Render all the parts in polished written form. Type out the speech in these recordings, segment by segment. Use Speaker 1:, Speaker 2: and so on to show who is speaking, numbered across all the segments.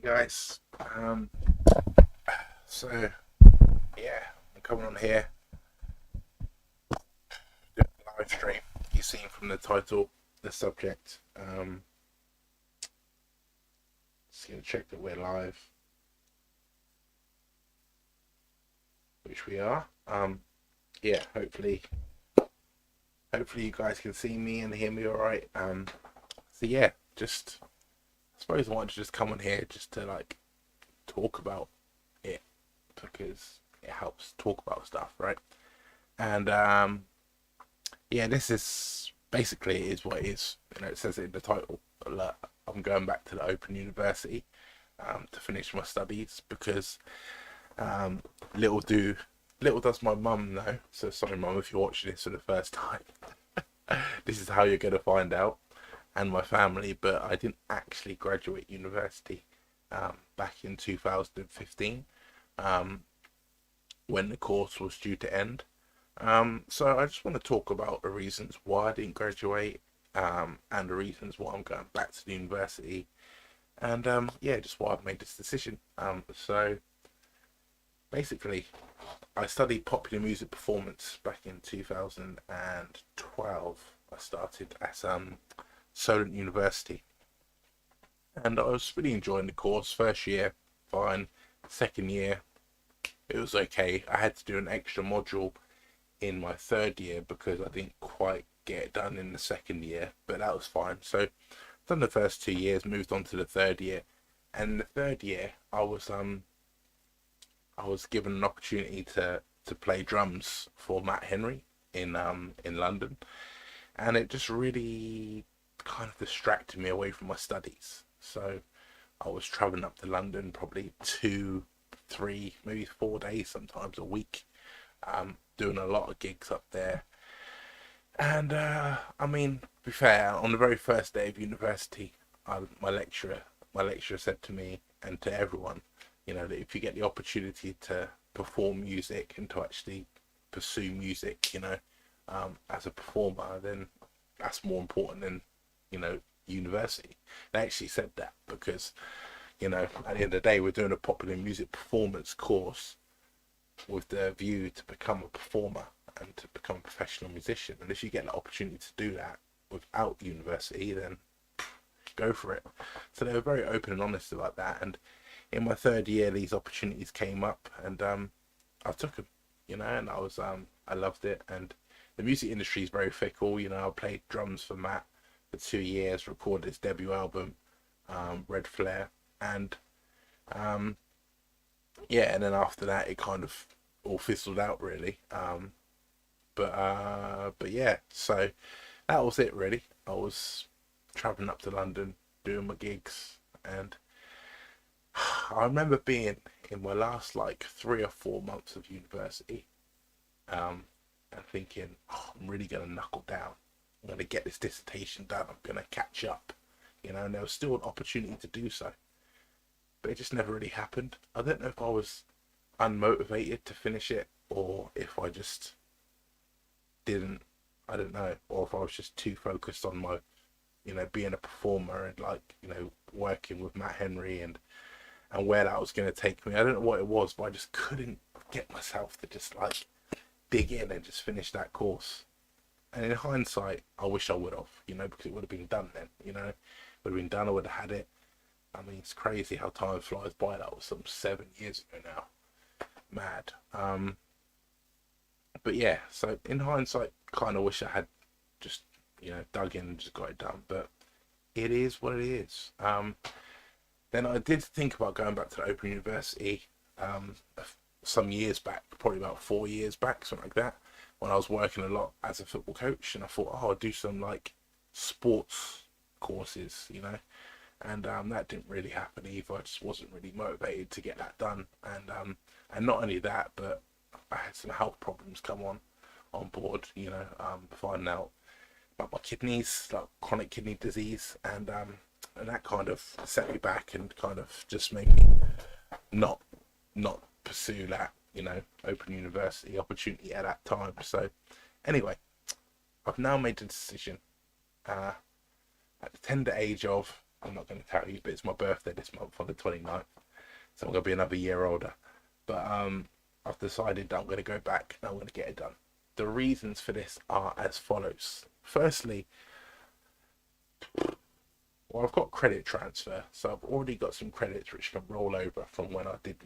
Speaker 1: Hey guys, so yeah, I'm coming on here doing a live stream. You've seen from the title, the subject. Just gonna check that we're live, which we are. Yeah, hopefully you guys can see me and hear me all right. So yeah, just I suppose I wanted to just come on here just to like talk about it because it helps talk about stuff, right? And yeah, this is basically is what it is. It says it in the title. I'm going back to the Open University to finish my studies because um, little do little does my mum know. So sorry, mum, if you're watching this for the first time. This is how you're going to find out, and my family. But I didn't actually graduate university back in 2015 um, when the course was due to end. So I just want to talk about the reasons why I didn't graduate, and the reasons why I'm going back to the university, and yeah, just why I've made this decision. So basically, I studied popular music performance back in 2012. I started at Solent University, and I was really enjoying the course. First year, fine. Second year, it was okay. I had to do an extra module in my third year because I didn't quite get it done in the second year, but that was fine. So done the first 2 years, moved on to the third year, and in the third year I was given an opportunity to play drums for Matt Henry in London, and it just really kind of distracted me away from my studies. So I was traveling up to London probably 2, 3, maybe 4 days, sometimes a week, doing a lot of gigs up there. And I mean, to be fair, on the very first day of university, my lecturer said to me and to everyone, that if you get the opportunity to perform music and to actually pursue music, as a performer, then that's more important than, university. They actually said that because, at the end of the day, we're doing a popular music performance course with the view to become a performer and to become a professional musician. And if you get the opportunity to do that without university, then go for it. So they were very open and honest about that. And in my third year, these opportunities came up, and I took them. And I loved it. And the music industry is very fickle. I played drums for Matt for 2 years, recorded his debut album, Red Flare, and um, yeah, and then after that, it kind of all fizzled out really. But yeah, so that was it really. I was traveling up to London, doing my gigs, and I remember being in my last like 3 or 4 months of university, um, and thinking, oh, I'm really gonna knuckle down. I'm gonna get this dissertation done. I'm gonna catch up, and there was still an opportunity to do so, but it just never really happened. I don't know if I was unmotivated to finish it or if I just didn't. I don't know, or if I was just too focused on my, being a performer and like, working with Matt Henry and where that was going to take me. I don't know what it was, but I just couldn't get myself to just like dig in and just finish that course. And in hindsight, I wish I would have, because it would have been done then, would have been done. I would have had it. I mean, it's crazy how time flies by. That was some 7 years ago now. Mad. But yeah, so in hindsight, kind of wish I had just, dug in and just got it done. But it is what it is. Then I did think about going back to the Open University some years back, probably about 4 years back, something like that, when I was working a lot as a football coach, and I thought, oh, I'll do some like sports courses. And that didn't really happen either. I just wasn't really motivated to get that done, and not only that, but I had some health problems come on board. Finding out about my kidneys, like chronic kidney disease, and that kind of set me back and kind of just made me not not pursue that open university opportunity at that time. So anyway, I've now made the decision uh, at the tender age of I'm not going to tell you, but it's my birthday this month on the 29th, so I'm going to be another year older. But I've decided that I'm going to go back and I'm going to get it done. The reasons for this are as follows. Firstly, well, I've got credit transfer, so I've already got some credits which can roll over from when I did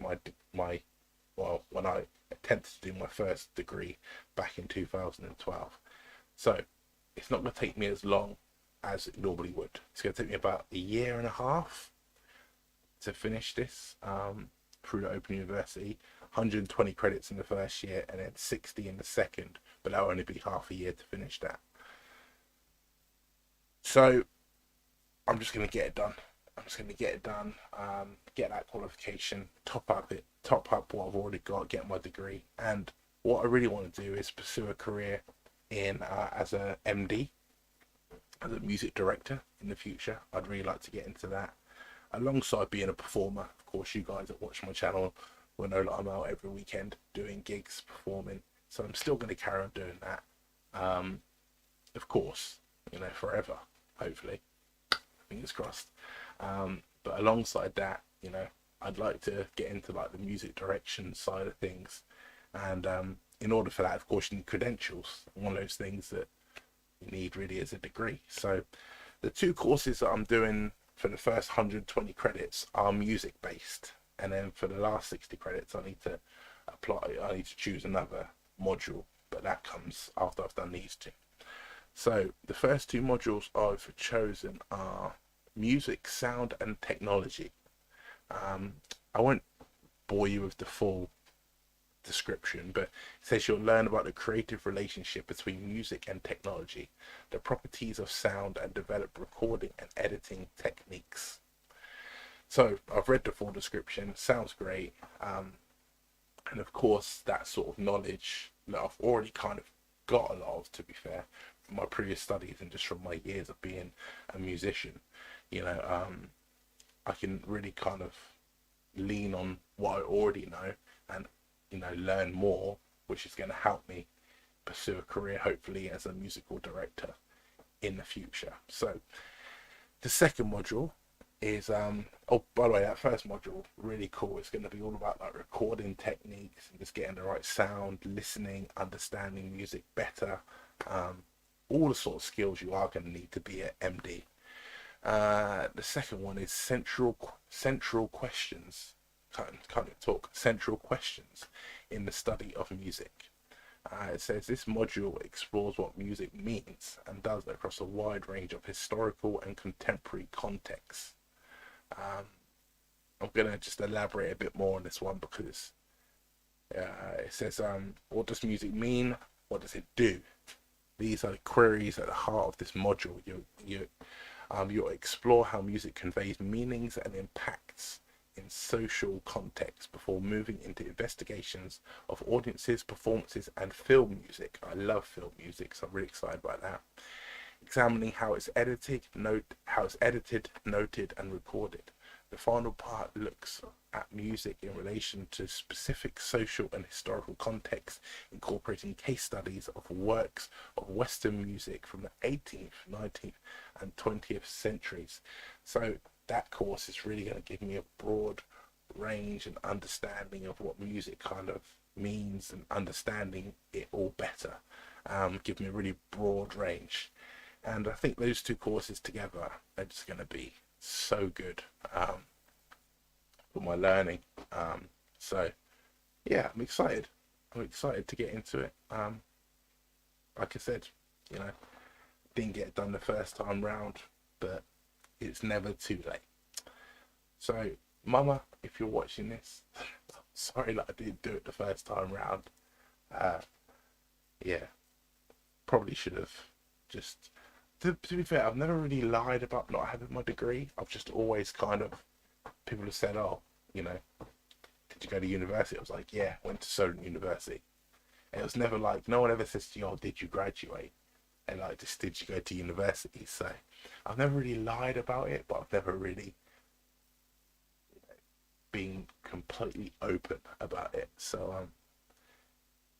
Speaker 1: when I attempted to do my first degree back in 2012. So it's not going to take me as long as it normally would. It's going to take me about a year and a half to finish this through the Open University. 120 credits in the first year and then 60 in the second, but that'll only be half a year to finish that. So I'm just going to get it done. I'm just going to get it done, get that qualification, top up what I've already got, get my degree. And what I really want to do is pursue a career in as a MD, as a music director in the future. I'd really like to get into that, alongside being a performer. Of course, you guys that watch my channel will know that I'm out every weekend doing gigs, performing. So I'm still going to carry on doing that. Of course, forever, hopefully. Fingers crossed. But alongside that, I'd like to get into like the music direction side of things. And in order for that, of course, you need credentials. One of those things that you need really is a degree. So the two courses that I'm doing for the first 120 credits are music based, and then for the last 60 credits I need to choose another module, but that comes after I've done these two. So the first two modules I've chosen are music, sound and technology. I won't bore you with the full description, but it says you'll learn about the creative relationship between music and technology, the properties of sound, and develop recording and editing techniques. So I've read the full description. Sounds great. And of course, that sort of knowledge that I've already kind of got a lot of, to be fair, from my previous studies and just from my years of being a musician. I can really kind of lean on what I already know and learn more, which is going to help me pursue a career hopefully as a musical director in the future. So the second module is oh, by the way, that first module really cool. It's going to be all about like recording techniques and just getting the right sound, listening, understanding music better, all the sort of skills you are going to need to be an MD. The second one is central questions, kind of talk central questions in the study of music. It says this module explores what music means and does across a wide range of historical and contemporary contexts. I'm gonna just elaborate a bit more on this one because it says what does music mean? What does it do? These are the queries at the heart of this module. You'll explore how music conveys meanings and impacts in social contexts before moving into investigations of audiences, performances, and film music. I love film music, so I'm really excited about that. Examining how it's edited, noted, and recorded. The final part looks at music in relation to specific social and historical contexts, incorporating case studies of works of Western music from the 18th, 19th, and 20th centuries. So that course is really going to give me a broad range and understanding of what music kind of means and understanding it all better. Give me a really broad range. And I think those two courses together are just going to be so good for my learning. So yeah, I'm excited. I'm excited to get into it. Like I said, didn't get it done the first time round, but it's never too late. So, Mama, if you're watching this, I'm sorry that I didn't do it the first time round. Yeah, probably should have just. To be fair, I've never really lied about not having my degree. I've just always kind of, people have said, oh, did you go to university? I was like, yeah, went to Solent University. And it was never like, no one ever says to you, oh, did you graduate? And like, just did you go to university? So I've never really lied about it, but I've never really been completely open about it. So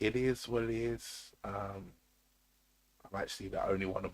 Speaker 1: it is what it is. I'm actually the only one of my